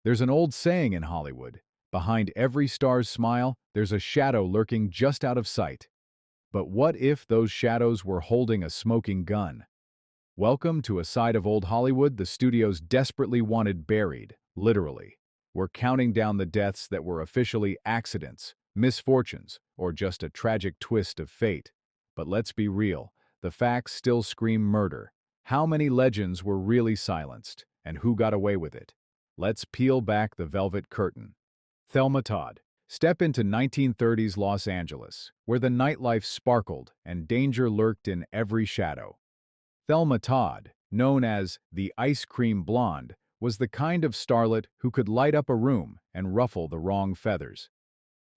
There's an old saying in Hollywood, behind every star's smile, there's a shadow lurking just out of sight. But what if those shadows were holding a smoking gun? Welcome to a side of old Hollywood the studios desperately wanted buried, literally. We're counting down the deaths that were officially accidents, misfortunes, or just a tragic twist of fate. But let's be real, the facts still scream murder. How many legends were really silenced, and who got away with it? Let's peel back the velvet curtain. Thelma Todd. Step into 1930s Los Angeles, where the nightlife sparkled and danger lurked in every shadow. Thelma Todd, known as the Ice Cream Blonde, was the kind of starlet who could light up a room and ruffle the wrong feathers.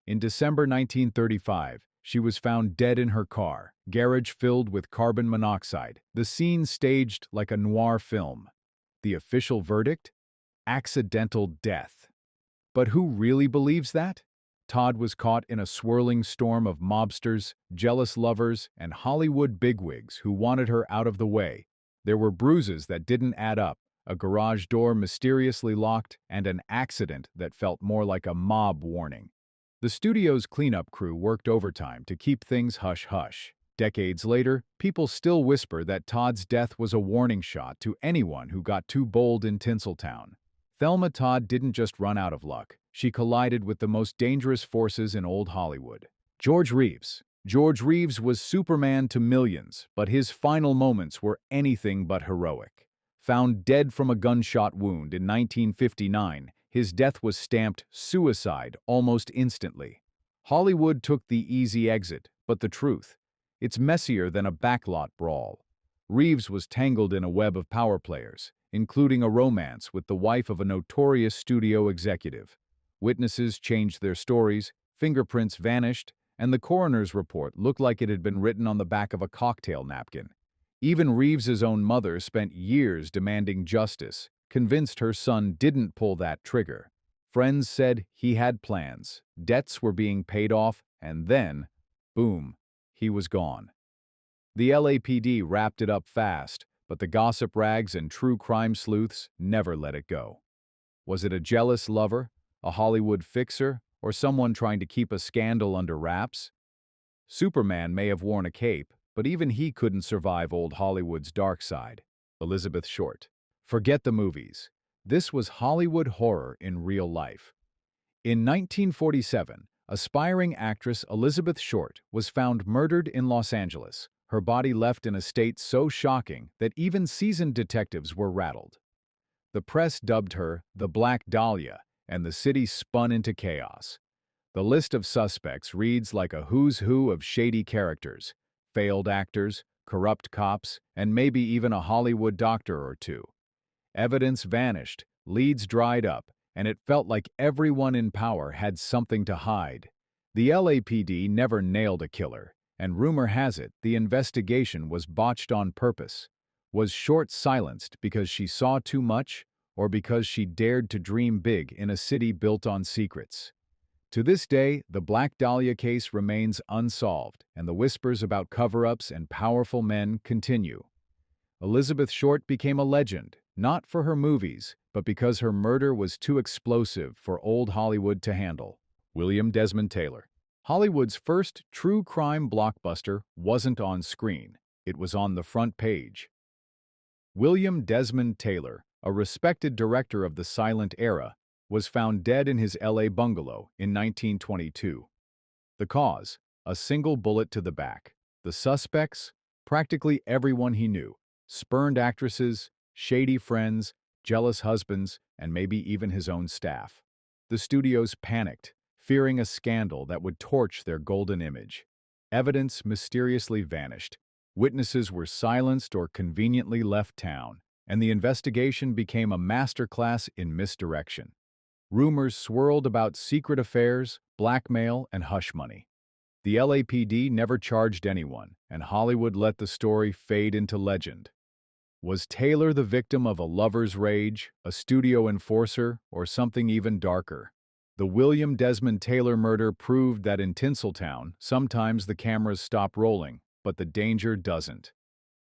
In December 1935, she was found dead in her car, garage filled with carbon monoxide, the scene staged like a noir film. The official verdict? Accidental death. But who really believes that? Todd was caught in a swirling storm of mobsters, jealous lovers, and Hollywood bigwigs who wanted her out of the way. There were bruises that didn't add up, a garage door mysteriously locked, and an accident that felt more like a mob warning. The studio's cleanup crew worked overtime to keep things hush-hush. Decades later, people still whisper that Todd's death was a warning shot to anyone who got too bold in Tinseltown. Thelma Todd didn't just run out of luck. She collided with the most dangerous forces in old Hollywood. George Reeves. George Reeves was Superman to millions, but his final moments were anything but heroic. Found dead from a gunshot wound in 1959, his death was stamped suicide almost instantly. Hollywood took the easy exit, but the truth? It's messier than a backlot brawl. Reeves was tangled in a web of power players, including a romance with the wife of a notorious studio executive. Witnesses changed their stories, fingerprints vanished, and the coroner's report looked like it had been written on the back of a cocktail napkin. Even Reeves's own mother spent years demanding justice, convinced her son didn't pull that trigger. Friends said he had plans, debts were being paid off, and then, boom, he was gone. The LAPD wrapped it up fast, but the gossip rags and true crime sleuths never let it go. Was it a jealous lover, a Hollywood fixer, or someone trying to keep a scandal under wraps? Superman may have worn a cape, but even he couldn't survive old Hollywood's dark side. Elizabeth Short. Forget the movies. This was Hollywood horror in real life. In 1947, aspiring actress Elizabeth Short was found murdered in Los Angeles, her body left in a state so shocking that even seasoned detectives were rattled. The press dubbed her the Black Dahlia, and the city spun into chaos. The list of suspects reads like a who's who of shady characters, failed actors, corrupt cops, and maybe even a Hollywood doctor or two. Evidence vanished, leads dried up, and it felt like everyone in power had something to hide. The LAPD never nailed a killer, and rumor has it the investigation was botched on purpose. Was Short silenced because she saw too much, or because she dared to dream big in a city built on secrets? To this day, the Black Dahlia case remains unsolved, and the whispers about cover-ups and powerful men continue. Elizabeth Short became a legend, not for her movies, but because her murder was too explosive for old Hollywood to handle. William Desmond Taylor. Hollywood's first true crime blockbuster wasn't on screen, it was on the front page. William Desmond Taylor, a respected director of the silent era, was found dead in his LA bungalow in 1922. The cause? A single bullet to the back. The suspects? Practically everyone he knew. Spurned actresses, shady friends, jealous husbands, and maybe even his own staff. The studios panicked, fearing a scandal that would torch their golden image. Evidence mysteriously vanished. Witnesses were silenced or conveniently left town, and the investigation became a masterclass in misdirection. Rumors swirled about secret affairs, blackmail, and hush money. The LAPD never charged anyone, and Hollywood let the story fade into legend. Was Taylor the victim of a lover's rage, a studio enforcer, or something even darker? The William Desmond Taylor murder proved that in Tinseltown, sometimes the cameras stop rolling, but the danger doesn't.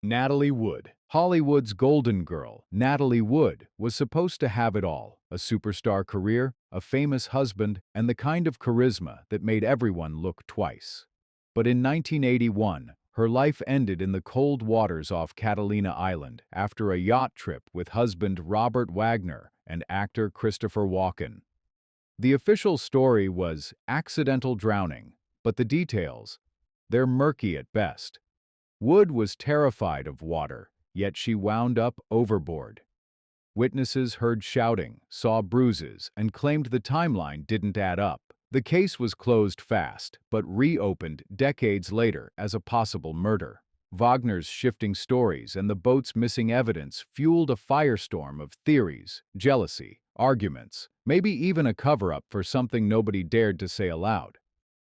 Natalie Wood. Hollywood's golden girl, Natalie Wood, was supposed to have it all: a superstar career, a famous husband, and the kind of charisma that made everyone look twice. But in 1981, her life ended in the cold waters off Catalina Island after a yacht trip with husband Robert Wagner and actor Christopher Walken. The official story was accidental drowning, but the details, they're murky at best. Wood was terrified of water, yet she wound up overboard. Witnesses heard shouting, saw bruises, and claimed the timeline didn't add up. The case was closed fast, but reopened decades later as a possible murder. Wagner's shifting stories and the boat's missing evidence fueled a firestorm of theories, jealousy, arguments, maybe even a cover-up for something nobody dared to say aloud.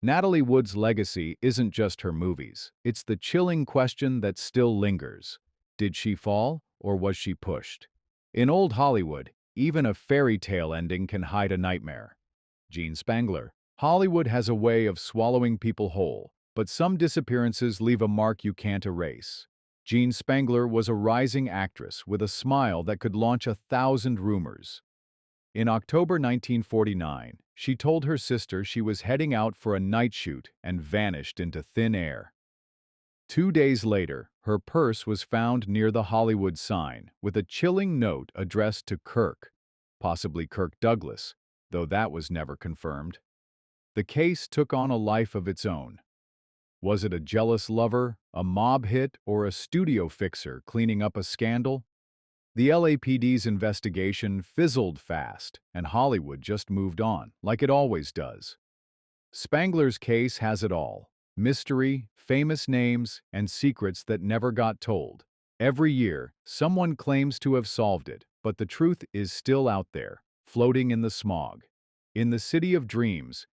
Natalie Wood's legacy isn't just her movies. It's the chilling question that still lingers. Did she fall, or was she pushed? In old Hollywood, even a fairy tale ending can hide a nightmare. Spangler. Hollywood has a way of swallowing people whole, but some disappearances leave a mark you can't erase. Spangler was a rising actress with a smile that could launch 1,000 rumors. In October 1949, she told her sister she was heading out for a night shoot and vanished into thin air. 2 days later, her purse was found near the Hollywood sign with a chilling note addressed to Kirk, possibly Kirk Douglas, though that was never confirmed. The case took on a life of its own. Was it a jealous lover, a mob hit, or a studio fixer cleaning up a scandal? The LAPD's investigation fizzled fast, and Hollywood just moved on, like it always does. Spangler's case has it all: mystery, famous names, and secrets that never got told. Every year, someone claims to have solved it, but the truth is still out there, floating in the smog. In the City of Dreams,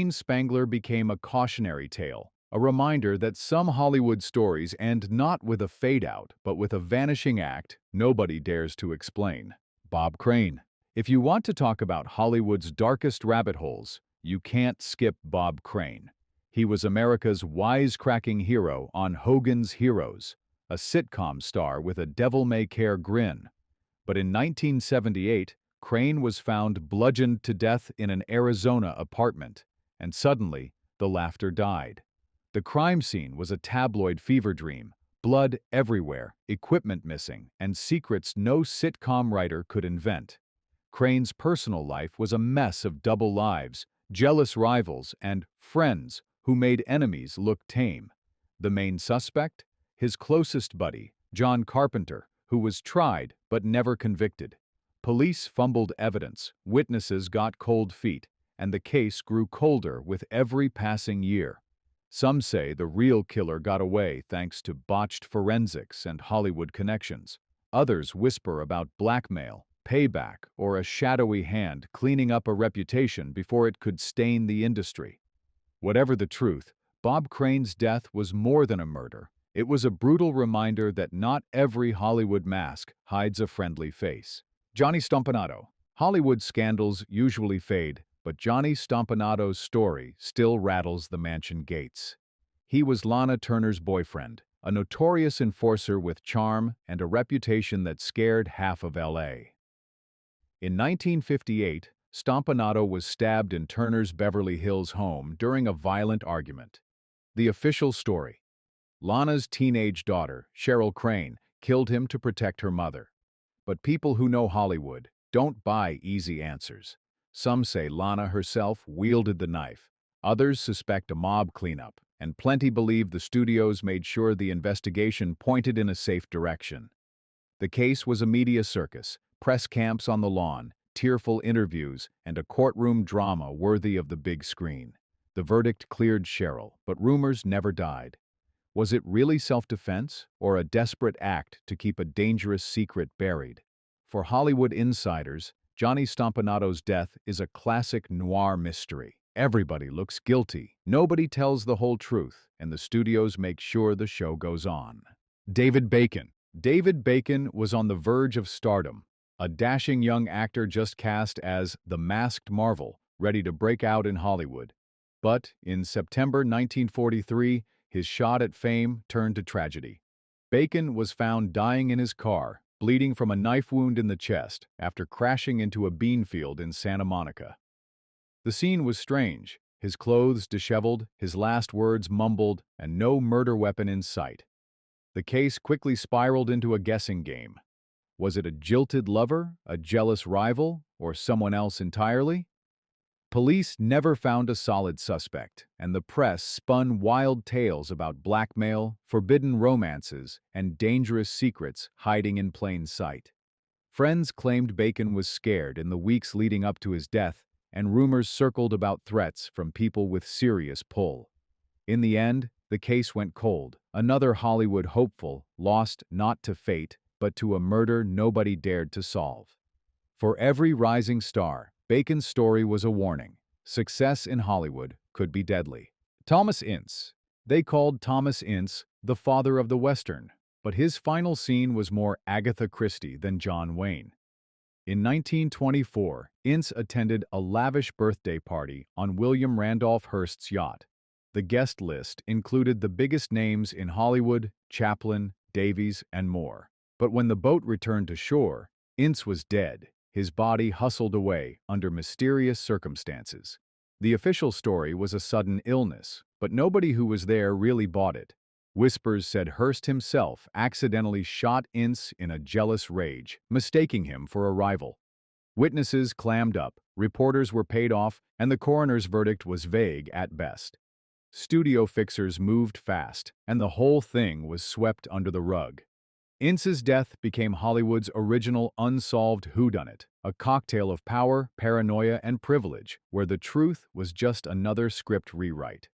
Spangler became a cautionary tale, a reminder that some Hollywood stories end not with a fade-out, but with a vanishing act nobody dares to explain. Bob Crane. If you want to talk about Hollywood's darkest rabbit holes, you can't skip Bob Crane. He was America's wisecracking hero on Hogan's Heroes, a sitcom star with a devil-may-care grin. But in 1978, Crane was found bludgeoned to death in an Arizona apartment, and suddenly, the laughter died. The crime scene was a tabloid fever dream: blood everywhere, equipment missing, and secrets no sitcom writer could invent. Crane's personal life was a mess of double lives, jealous rivals, and friends who made enemies look tame. The main suspect? His closest buddy, John Carpenter, who was tried but never convicted. Police fumbled evidence, witnesses got cold feet, and the case grew colder with every passing year. Some say the real killer got away thanks to botched forensics and Hollywood connections. Others whisper about blackmail, payback, or a shadowy hand cleaning up a reputation before it could stain the industry. Whatever the truth, Bob Crane's death was more than a murder. It was a brutal reminder that not every Hollywood mask hides a friendly face. Johnny Stompinado. Hollywood scandals usually fade, but Johnny Stompinado's story still rattles the mansion gates. He was Lana Turner's boyfriend, a notorious enforcer with charm and a reputation that scared half of LA. In 1958, Stompinado was stabbed in Turner's Beverly Hills home during a violent argument. The official story: Lana's teenage daughter, Cheryl Crane, killed him to protect her mother. But people who know Hollywood don't buy easy answers. Some say Lana herself wielded the knife. Others suspect a mob cleanup, and plenty believe the studios made sure the investigation pointed in a safe direction. The case was a media circus: press camps on the lawn, tearful interviews, and a courtroom drama worthy of the big screen. The verdict cleared Cheryl, but rumors never died. Was it really self-defense, or a desperate act to keep a dangerous secret buried? For Hollywood insiders, Johnny Stompinado's death is a classic noir mystery. Everybody looks guilty, nobody tells the whole truth, and the studios make sure the show goes on. David Bacon. David Bacon was on the verge of stardom, a dashing young actor just cast as the Masked Marvel, ready to break out in Hollywood. But in September 1943, his shot at fame turned to tragedy. Bacon was found dying in his car, bleeding from a knife wound in the chest after crashing into a bean field in Santa Monica. The scene was strange, his clothes disheveled, his last words mumbled, and no murder weapon in sight. The case quickly spiraled into a guessing game. Was it a jilted lover, a jealous rival, or someone else entirely? Police never found a solid suspect, and the press spun wild tales about blackmail, forbidden romances, and dangerous secrets hiding in plain sight. Friends claimed Bacon was scared in the weeks leading up to his death, and rumors circled about threats from people with serious pull. In the end, the case went cold. Another Hollywood hopeful lost not to fate, but to a murder nobody dared to solve. For every rising star, Bacon's story was a warning. Success in Hollywood could be deadly. Thomas Ince. They called Thomas Ince the father of the Western, but his final scene was more Agatha Christie than John Wayne. In 1924, Ince attended a lavish birthday party on William Randolph Hearst's yacht. The guest list included the biggest names in Hollywood, Chaplin, Davies, and more. But when the boat returned to shore, Ince was dead, his body hustled away under mysterious circumstances. The official story was a sudden illness, but nobody who was there really bought it. Whispers said Hearst himself accidentally shot Ince in a jealous rage, mistaking him for a rival. Witnesses clammed up, reporters were paid off, and the coroner's verdict was vague at best. Studio fixers moved fast, and the whole thing was swept under the rug. Ince's death became Hollywood's original unsolved whodunit, a cocktail of power, paranoia, and privilege, where the truth was just another script rewrite.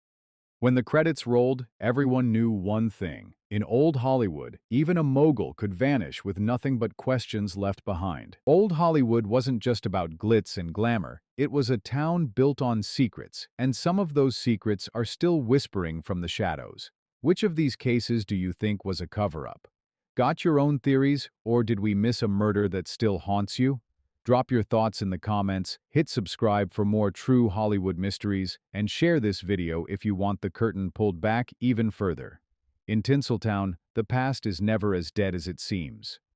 When the credits rolled, everyone knew one thing. In old Hollywood, even a mogul could vanish with nothing but questions left behind. Old Hollywood wasn't just about glitz and glamour. It was a town built on secrets, and some of those secrets are still whispering from the shadows. Which of these cases do you think was a cover-up? Got your own theories, or did we miss a murder that still haunts you? Drop your thoughts in the comments, hit subscribe for more true Hollywood mysteries, and share this video if you want the curtain pulled back even further. In Tinseltown, the past is never as dead as it seems.